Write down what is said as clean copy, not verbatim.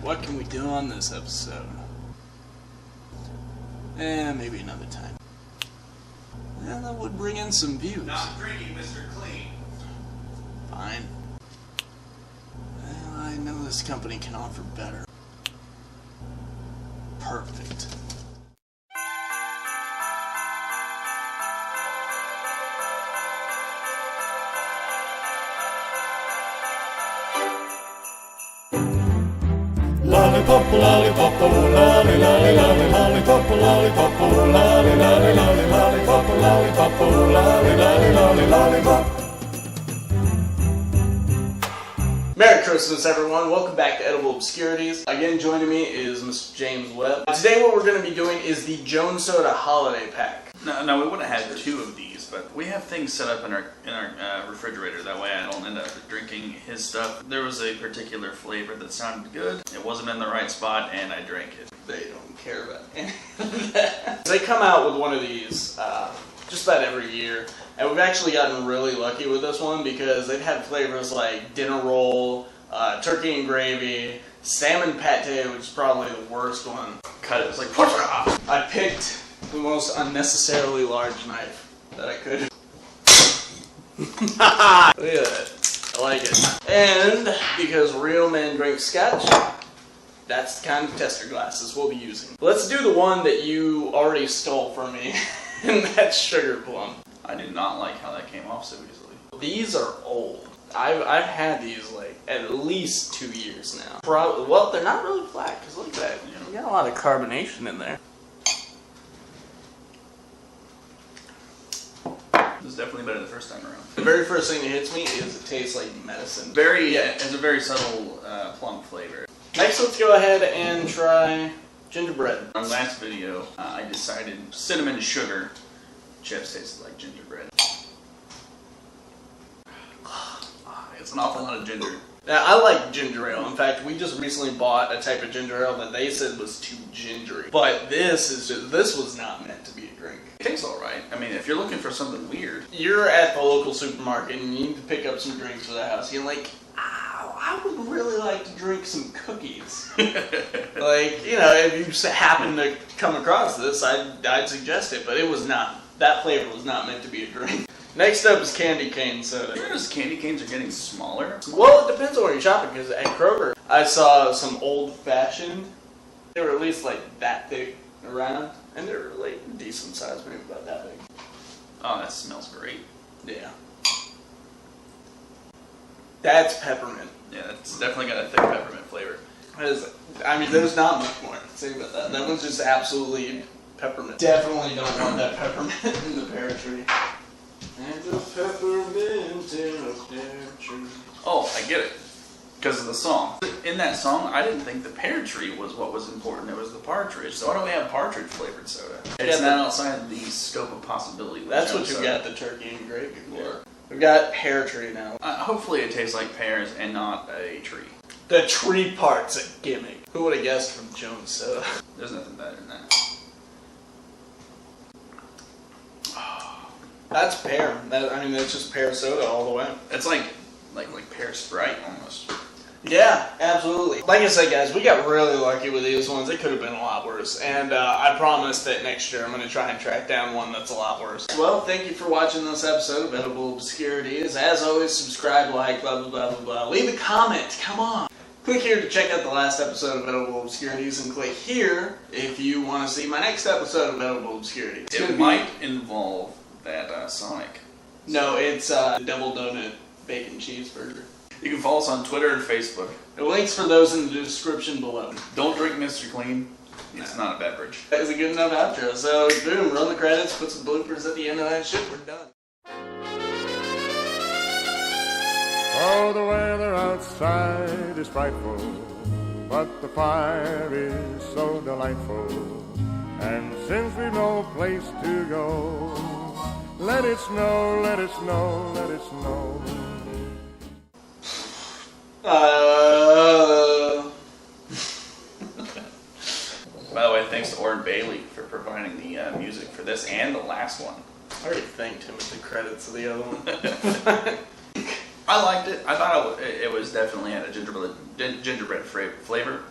What can we do on this episode? Maybe another time. Yeah, that would bring in some views. Not drinking, Mr. Clean. Fine. Well, I know this company can offer better. Perfect. Lollipop, lollipop, lolly, lolly, lolly, lollipop, lollipop, lolly, lolly, lolly, lollipop, lollipop, lolly, lolly, lolly, lollipop. Merry Christmas, everyone. Welcome back to Edible Obscurities. Again, joining me is Mr. James Webb. Today what we're going to be doing is the Jones Soda Holiday Pack. No, we wouldn't have had two of these, but we have things set up in our refrigerator. That way I don't end up drinking his stuff. There was a particular flavor that sounded good. It wasn't in the right spot, and I drank it. They don't care about any of that. They come out with one of these just about every year, and we've actually gotten really lucky with this one because they've had flavors like dinner roll, turkey and gravy, salmon pate, which is probably the worst one. Cut it. It's like, I picked the most unnecessarily large knife that I could. Look at that. I like it. And because real men drink scotch, that's the kind of tester glasses we'll be using. Let's do the one that you already stole from me, and that's sugar plum. I did not like how that came off so easily. These are old. I've had these like at least 2 years now. Probably, well, they're not really black because look at that. You got a lot of carbonation in there. It was definitely better the first time around. The very first thing that hits me is it tastes like medicine. It's a very subtle plum flavor. Next, let's go ahead and try gingerbread. In our last video, I decided cinnamon sugar chips tasted like gingerbread. It's an awful lot of ginger. Now, I like ginger ale. In fact, we just recently bought a type of ginger ale that they said was too gingery. But this was not meant to be a drink. It tastes alright. I mean, if you're looking for something weird. You're at the local supermarket and you need to pick up some drinks for the house. You're like, I would really like to drink some cookies. Like, you know, if you happen to come across this, I'd suggest it. But it was not. That flavor was not meant to be a drink. Next up is candy cane soda. You notice candy canes are getting smaller? Well, it depends on where you're shopping, because at Kroger, I saw some old-fashioned. They were at least like that big around, and they were like decent size, maybe about that big. Oh, that smells great. Yeah. That's peppermint. Yeah, it's definitely got a thick peppermint flavor. I mean, there's not much more to say about that. That one's just absolutely peppermint. Definitely don't want that peppermint in the pear tree. And the peppermint in a pear tree. Oh, I get it. Because of the song. In that song, I didn't think the pear tree was what was important. It was the partridge. So why don't we have partridge flavored soda? It's not outside the scope of possibility. That's what you got the turkey and gravy for. Yeah. We've got pear tree now. Hopefully it tastes like pears and not a tree. The tree part's a gimmick. Who would have guessed from Jones Soda? There's nothing better than that. That's pear. I mean, that's just pear soda all the way. It's like pear Sprite almost. Yeah, absolutely. Like I said, guys, we got really lucky with these ones. It could have been a lot worse. And I promise that next year I'm going to try and track down one that's a lot worse. Well, thank you for watching this episode of Edible Obscurities. As always, subscribe, like, blah, blah, blah, blah, blah. Leave a comment. Come on. Click here to check out the last episode of Edible Obscurities, and click here if you want to see my next episode of Edible Obscurities. It might involve that Sonic. No, it's the double donut bacon cheeseburger. You can follow us on Twitter and Facebook. The links for those in the description below. Don't drink Mr. Clean. It's not a beverage. That is a good enough outro. So, boom, run the credits, put some bloopers at the end of that shit, we're done. Oh, the weather outside is frightful, but the fire is so delightful. And since we've no place to go, let it snow, let it snow, let it snow. By the way, thanks to Orrin Bailey for providing the music for this and the last one. I already thanked him with the credits of the other one. I liked it. I thought it was definitely had a gingerbread flavor.